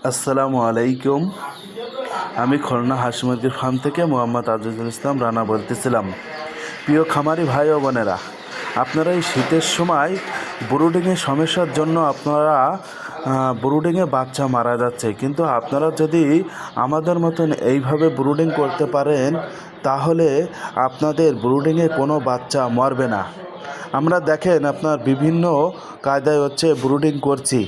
আসসালামু আলাইকুম। আমি খুলনা হাঁস মুরগির ফার্ম থেকে মোহাম্মদ আজিজুল ইসলাম রানা বলতেছিলাম। প্রিয় খামারি ভাই ও বোনেরা, আপনারা এই শীতের সময় ব্রুডিংয়ের সমস্যার জন্য আপনারা ব্রুডিংয়ে বাচ্চা মারা যাচ্ছে, কিন্তু আপনারা যদি আমাদের মতন এইভাবে ব্রুডিং করতে পারেন তাহলে আপনাদের ব্রুডিংয়ে কোনো বাচ্চা মরবে না। আমরা দেখেন আপনার বিভিন্ন কায়দায় ব্রুডিং করছি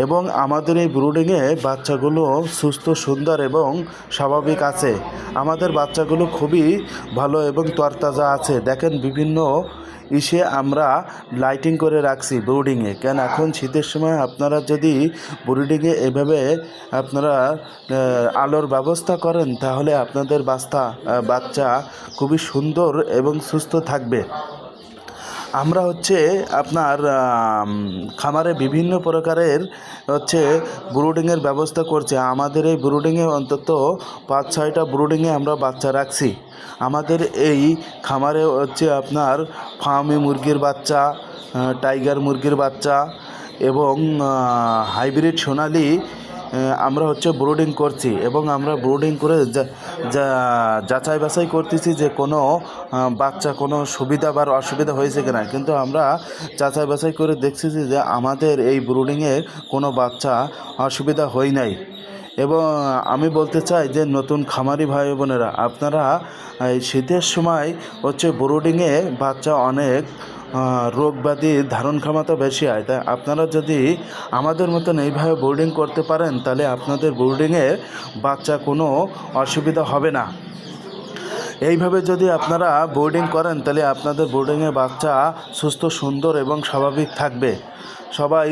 এবং আমাদের এই ব্রুডিংয়ে বাচ্চাগুলো সুস্থ, সুন্দর এবং স্বাভাবিক আছে। আমাদের বাচ্চাগুলো খুবই ভালো এবং তরতাজা আছে। দেখেন বিভিন্ন আমরা লাইটিং করে রাখছি ব্রুডিংয়ে। কেন এখন শীতের সময় আপনারা যদি ব্রুডিংয়ে এভাবে আপনারা আলোর ব্যবস্থা করেন তাহলে আপনাদের বাচ্চা খুবই সুন্দর এবং সুস্থ থাকবে। আমরা আপনার খামারে বিভিন্ন প্রকারের ব্রুডিংয়ের ব্যবস্থা করছি। আমাদের এই ব্রুডিংয়ে অন্তত 5-6টা ব্রুডিংয়ে আমরা বাচ্চা রাখছি। আমাদের এই খামারে আপনার ফার্মি মুরগির বাচ্চা, টাইগার মুরগির বাচ্চা এবং হাইব্রিড সোনালি আমরা ব্রুডিং করছি এবং আমরা ব্রুডিং করে যাচাই বাছাই করতেছি যে কোনো বাচ্চা কোনো সুবিধা বা অসুবিধা হয়েছে কিনা। কিন্তু আমরা যাচাই বাছাই করে দেখছি যে আমাদের এই ব্রুডিংয়ে কোনো বাচ্চা অসুবিধা হয় নাই। এবং আমি বলতে চাই যে নতুন খামারি ভাই বোনেরা, আপনারা এই শীতের সময় ব্রুডিংয়ে বাচ্চা অনেক রোগ ব্যাধি ধারণ ক্ষমতা বেশি হয়। তাই আপনারা যদি আমাদের মতন এইভাবে ব্রুডিং করতে পারেন তাহলে আপনাদের ব্রুডিংয়ে বাচ্চা কোনো অসুবিধা হবে না। এইভাবে যদি আপনারা ব্রুডিং করেন তাহলে আপনাদের ব্রুডিংয়ে বাচ্চা সুস্থ, সুন্দর এবং স্বাভাবিক থাকবে। সবাই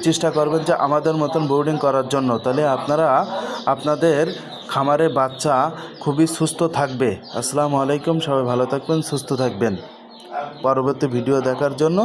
চেষ্টা করবেন যে আমাদের মতন ব্রুডিং করার জন্য, তাহলে আপনারা আপনাদের খামারে বাচ্চা খুবই সুস্থ থাকবে। আসসালামু আলাইকুম। সবাই ভালো থাকবেন, সুস্থ থাকবেন। পরবর্তী ভিডিও দেখার জন্য